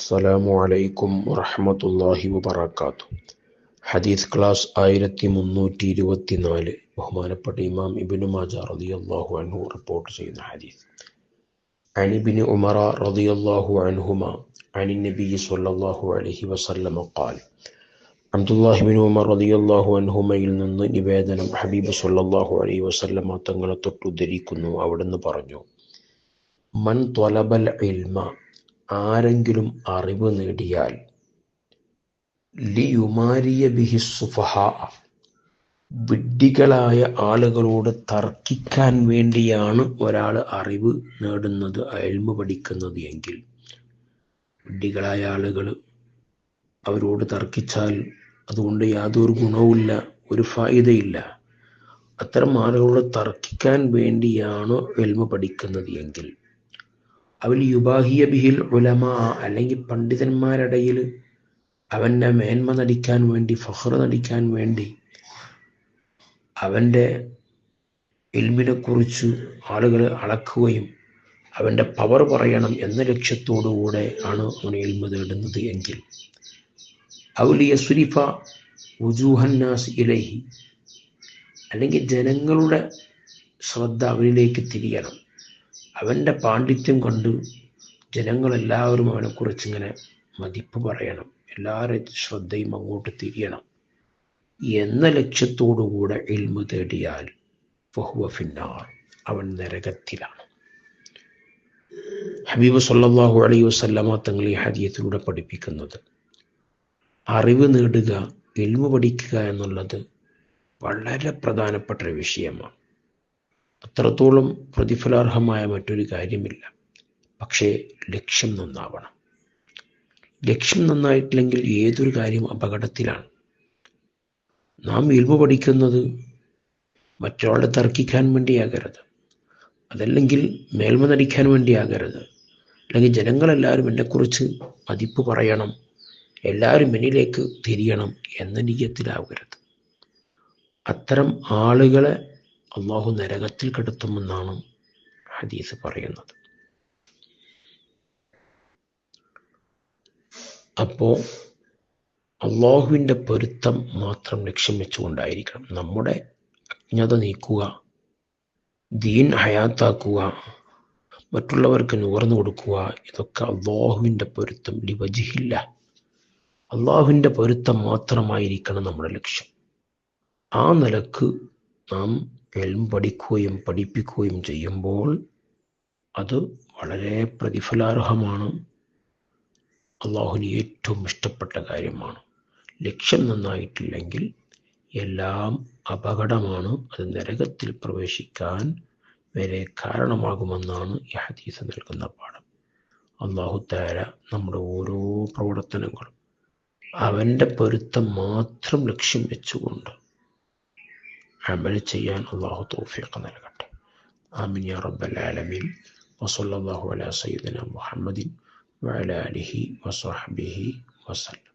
അസ്സലാമു അലൈക്കും വറഹ്മത്തുള്ളാഹി വബറകാതുഹു. ഹദീസ് ക്ലാസ് 1324. ബഹുമാനപ്പെട്ട ഇമാം ഇബ്നു മാജ റളിയല്ലാഹു അൻഹു റിപ്പോർട്ട് ചെയ്യുന്ന ഹദീസ്. അൻ ഇബ്നു ഉമറ റളിയല്ലാഹു അൻഹുമാ അനിൻ നബി സ്വല്ലല്ലാഹു അലൈഹി വസല്ലം ഖാൽ. അബ്ദുല്ലാഹി ഇബ്നു ഉമർ റളിയല്ലാഹു അൻഹുമയിൽ നിന്ന് നിവേദനം, ഹബീബ് സ്വല്ലല്ലാഹു അലൈഹി വസല്ലം തങ്ങളെ തൊട്ട് ഉദ്ധരിക്കുന്നു. അവിടുന്ന് പറഞ്ഞു, മൻ ത്വലബൽ ഇൽമ, ആരെങ്കിലും അറിവ് നേടിയാൽ, ലിയുമാരിയ ബിഹി സുഫഹാ, വിഡ്ഢികളായ ആളുകളോട് തർക്കിക്കാൻ വേണ്ടിയാണ് ഒരാൾ അറിവ് നേടുന്നത്, ഇൽമ പഠിക്കുന്നത് എങ്കിൽ, വിഡ്ഢികളായ ആളുകൾ, അവരോട് തർക്കിച്ചാൽ അതുകൊണ്ട് യാതൊരു ഗുണവുമില്ല, ഒരു ഫായിദയില്ല. അത്തരം ആളുകളോട് തർക്കിക്കാൻ വേണ്ടിയാണ് ഇൽമ പഠിക്കുന്നത് എങ്കിൽ, അവൽ യുബാഹിയ ബിഹിൽ ഉലമാ, അല്ലെങ്കിൽ പണ്ഡിതന്മാരിടയിൽ അവൻ്റെ മേന്മ നടിക്കാൻ വേണ്ടി, ഫഖ്ർ നടിക്കാൻ വേണ്ടി, അവൻ്റെ ഇൽമിനെ കുറിച്ച് ആളുകൾ അളക്കുകയും അവൻ്റെ പവർ പറയണം എന്ന ലക്ഷ്യത്തോടുകൂടെ ആണ് അവൻ ഇൽമ തേടുന്നത് എങ്കിൽ, ഔലിയ സുരിഫ വുജൂഹന്നാസ് ഇലൈഹി, അല്ലെങ്കിൽ ജനങ്ങളുടെ ശ്രദ്ധ അവനിലേക്ക് തിരിയണം, അവൻ്റെ പാണ്ഡിത്യം കൊണ്ട് ജനങ്ങളെല്ലാവരും അവനെക്കുറിച്ച് ഇങ്ങനെ മതിപ്പ് പറയണം, എല്ലാവരുടെ ശ്രദ്ധയും അങ്ങോട്ട് തിരിയണം എന്ന ലക്ഷ്യത്തോടുകൂടെ ഇൽമ തേടിയാൽ ഫഹുവ ഫിന്നാർ, അവൻ നരകത്തിലാണ്. ഹബീബ് സല്ലല്ലാഹു അലൈഹി വസല്ലമ തങ്ങൾ ഈ ഹദീസിലൂടെ പഠിപ്പിക്കുന്നത്, അറിവ് നേടുക, ഇൽമ പഠിക്കുക എന്നുള്ളത് വളരെ പ്രധാനപ്പെട്ട ഒരു വിഷയമാണ്. അത്രത്തോളം പ്രതിഫലാർഹമായ മറ്റൊരു കാര്യമില്ല. പക്ഷേ ലക്ഷ്യം നന്നാവണം. ലക്ഷ്യം നന്നായിട്ടില്ലെങ്കിൽ ഏതൊരു കാര്യം അപകടത്തിലാണ്. നാം ഇൽമ പഠിക്കുന്നത് മറ്റൊരാളെ തർക്കിക്കാൻ വേണ്ടിയാകരുത്, അതല്ലെങ്കിൽ മേൽമ നടിക്കാൻ വേണ്ടിയാകരുത്, അല്ലെങ്കിൽ ജനങ്ങളെല്ലാവരും എന്നെക്കുറിച്ച് മതിപ്പ് പറയണം, എല്ലാവരും എന്നിലേക്ക് തിരിയണം എന്ന നിയ്യത്തിലാകരുത്. അത്തരം ആളുകളെ അള്ളാഹു നരകത്തിൽ കടത്തുമെന്നാണ് ഹദീസ് പറയുന്നത്. അപ്പോൾ അള്ളാഹുവിൻ്റെ പൊരുത്തം മാത്രം ലക്ഷ്യം വെച്ചുകൊണ്ടായിരിക്കണം. നമ്മുടെ അജ്ഞത നീക്കുക, ദീൻ ഹയാത്താക്കുക, മറ്റുള്ളവർക്ക് നുകർന്നു കൊടുക്കുക, ഇതൊക്കെ അള്ളാഹുവിൻ്റെ പൊരുത്തം, ലിവജിഹില്ല, അള്ളാഹുവിൻ്റെ പൊരുത്തം മാത്രമായിരിക്കണം നമ്മുടെ ലക്ഷ്യം. ആ നിലക്ക് നാം ഇൽമ പഠിക്കുകയും പഠിപ്പിക്കുകയും ചെയ്യുമ്പോൾ അത് വളരെ പ്രതിഫലാർഹമാണ്, അള്ളാഹുവിന് ഏറ്റവും ഇഷ്ടപ്പെട്ട കാര്യമാണ്. ലക്ഷ്യം നന്നായിട്ടില്ലെങ്കിൽ എല്ലാം അപകടമാണ്, അത് നരകത്തിൽ പ്രവേശിക്കാൻ വരെ കാരണമാകുമെന്നാണ് ഈ ഹദീസ് നൽകുന്ന പാഠം. അല്ലാഹു തആല നമ്മുടെ ഓരോ പ്രവർത്തനങ്ങളും അവൻ്റെ പൊരുത്തം മാത്രം ലക്ഷ്യം വെച്ചുകൊണ്ട് അമൽ ചെയ്യാൻ അല്ലാഹു തൗഫീഖ് നൽകട്ടെ. ആമീൻ യാ റബ്ബൽ ആലമീൻ. വസല്ലല്ലാഹു അലാ സയ്യിദിനാ മുഹമ്മദിൻ വഅലാ ആലിഹി വസഹ്ബിഹി വസല്ലം.